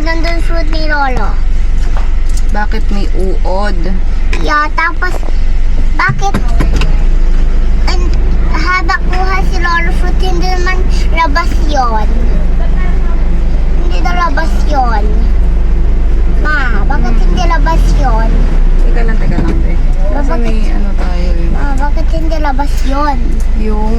ganda ng suit ni Lolo. Bakit may uod? Yeah, tapos, bakit haba kuha si Lolo fruit, hindi naman labas yun. Hindi na labas yun. Ma, bakit hindi labas yun? Teka lang, be. Kasi Bakit? may ano tayo eh. Ma, bakit hindi labas yun? Yung...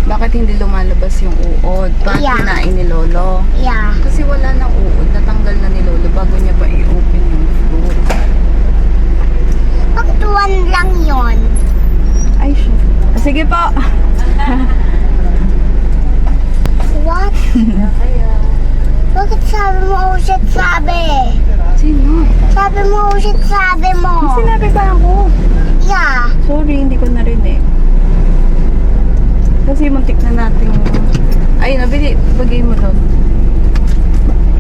Bakit hindi lumalabas yung uod? Bakit Yeah. kinain ni Lolo? Yeah. Kasi wala nang uod. Natanggal na ni Lolo bago niya pa i-open yung fruit. Bakit one lang yun? Ay, siya. Sige po. What? Bakit sabi mo, oh shit, sabi? Sino? Sabi mo, oh shit, sabi mo. Sinabi ba ako? Yeah. Sorry, hindi ko narinig. Kasi muntik na natin. Ay, nabili. Bagay mo doon.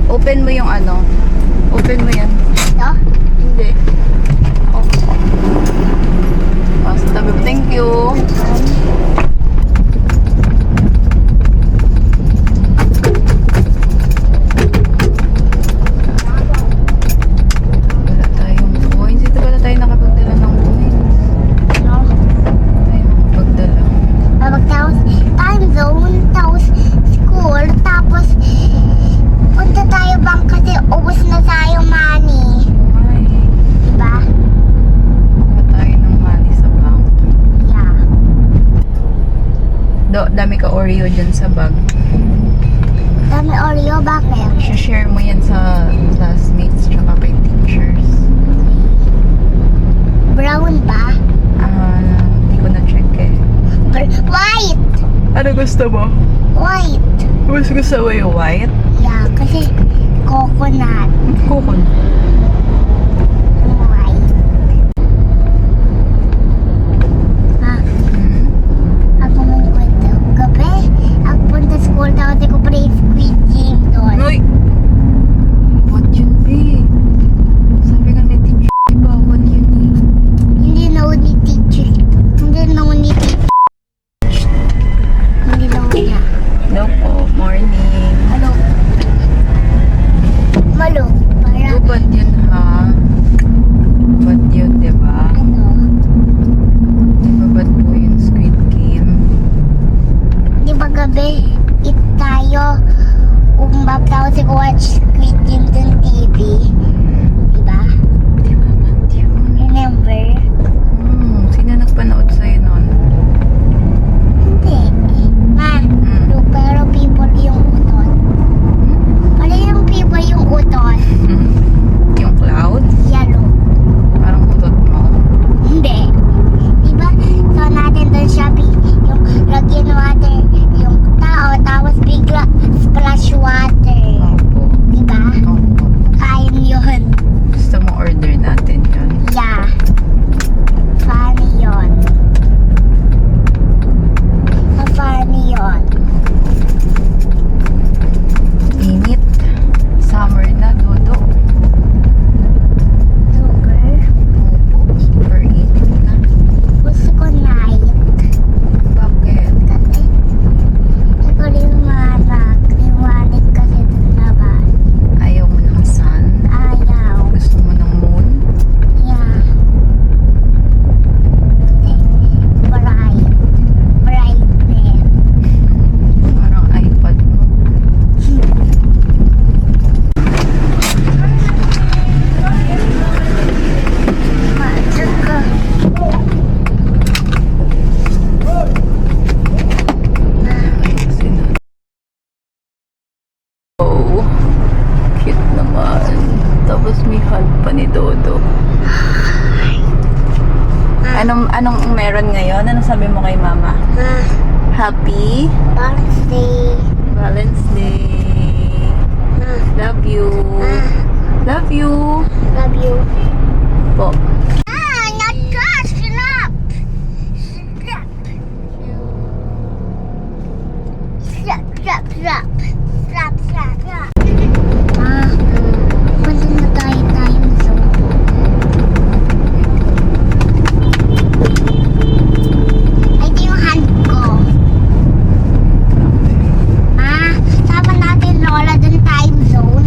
Open mo yung ano. Open mo yan. Ito? Hindi. Oh. Oh, sa tabi mo. Thank you. Wala tayong coins. Dito pala tayo nakapagdala ng coins. No. Tayo nakapagdala. Tapos time zone, tapos school, tapos punta tayo bang kasi ubos na tayo money. Ay, Diba? wala tayo ng money sa bank. Yeah. Dami ka Oreo dyan sa bag. Dami Oreo, bakit? Share mo yan sa classmates tsaka kay teachers. Brown ba? Hindi ko na check eh. White! Ano gusto mo? White! Mas gusto mo yung white? Yeah, kasi coconut. Kukon. White. Ah, ako mong kwento. Gabi, ako punta school daw, di ko play Squid Game doon. Uy! What yun, be? Sabi nga ni teacher, bawal yun eh. Hindi na ni teacher. Hindi na ni teacher. Hindi na niya. Hello po, morning. Malo. Malo. Para Bad yun ha? Bad yun, diba? ano? Diba bad po yung Squid Game? Di ba gabi, tayo umbab daw si watch Squid Game dun TV. Di ba? Diba bad yun? Remember? Sino nagpanood sa'yo nun? Hindi. Ma, pero people yung uton. Pala yung people yung uton. Yung cloud? Yellow. Parang utot mo. Hindi. Di ba? So natin doon Shopee, yung lagyan water, yung tao, tapos bigla splash water. Opo. Di ba? Opo. Kain yun. Gusto mo order natin yun? Yeah. Funny yun. Funny yun. Init. Summer na, Dodo. Sugar. Opo. Super init na. Gusto ko night. Bakit? Kasi hindi ko liwanag. Liwanag kasi dun labas. Ayaw mo ng sun? Ayaw. Gusto mo ng moon? Yeah. Bright. Brightness. Parang iPad mo. Matsaka. Ay, kasi na. Oh, cute naman. Tapos may hug pa ni Dodo. Anong meron ngayon? Ano sabi mo kay mama? Happy Valentine's Day. Valentine's Day. Love you. Love you. Love you. Po. Not trash, stop! Stop! Stop, stop, stop. Stop, stop, stop. Punta na tayo zone. Ay, ito yung hand ko. Sama natin Lola dun time zone.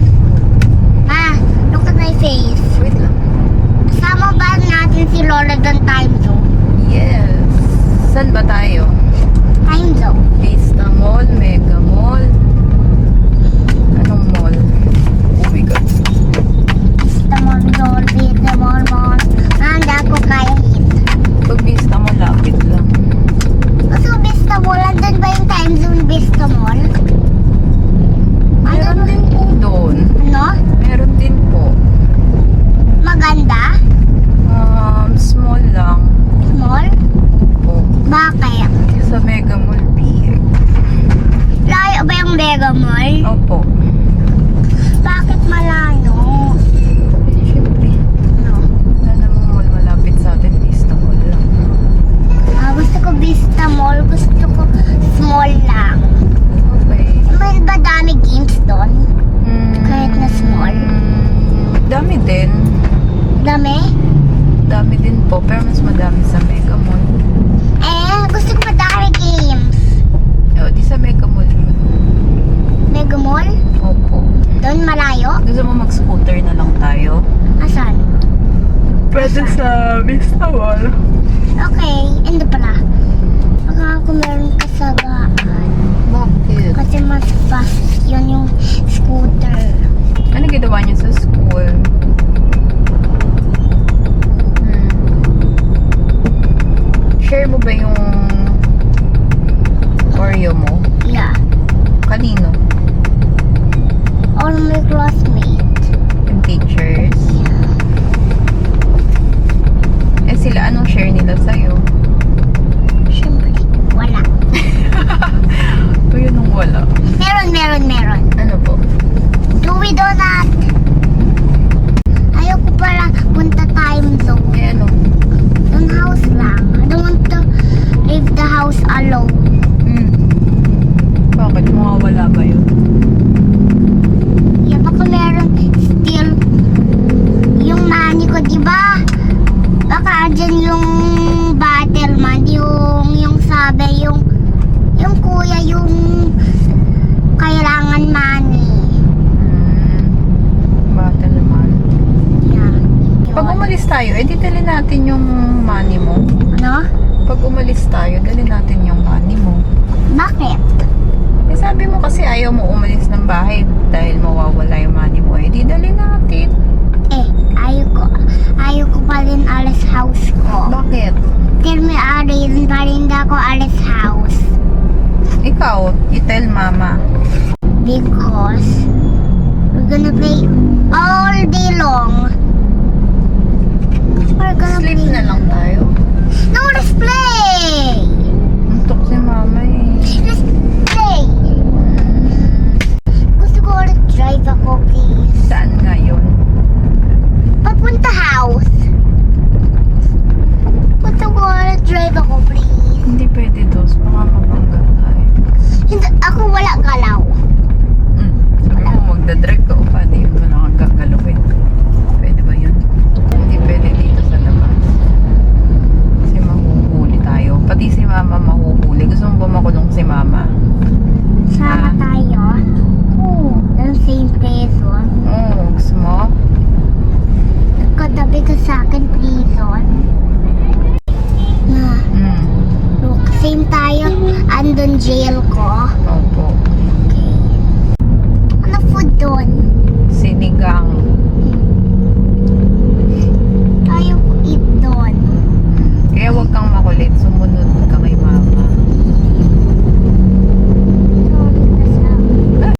maganda sa'yo. Siyempre, wala. Ito yun nung wala. Meron. Ano po? Louis Donut. Ayoko pala punta time zone. Eh ano? Yung house lang. I don't want to leave the house alone. Bakit? Mawawala ba yun? Yeah, baka meron still yung money ko, di ba? Baka dyan yung battleman, yung sabi, yung kuya, yung kailangan money. Battle naman. Yeah. Pag umalis tayo, di dali natin yung money mo. Ano? Pag umalis tayo, dali natin yung money mo. Bakit? Eh sabi mo kasi ayaw mo umalis ng bahay dahil mawawala yung money mo. Eh di dali natin. Ayaw ko pa rin alis house ko. Bakit? Till may reason pa rin ako alis house. Ikaw, you tell mama. Because we're gonna play all day long. We're gonna Sleep play. na lang tayo. No, let's play! Antok si mama eh. Let's play! Gusto ko ulit drive ako, please. Saan nga yun? Papunta house. Gusto ko ulit drive ako, please. Hindi pwede dos. Baka mabanggal tayo. Hindi, ako wala galaw. Sabi mo magdadrive ka o paano yun? Wala kang gagalawin. Pwede ba yun? Hindi pwede dito sa labas. Kasi mahuhuli tayo. Pati si mama mahuhuli. Gusto mo ba makulong si mama? Sama tayo. Oo. Ng same prison. Oo, gusto mo? Katabi ka sa akin, prison. Na, look, same tayo. Andun jail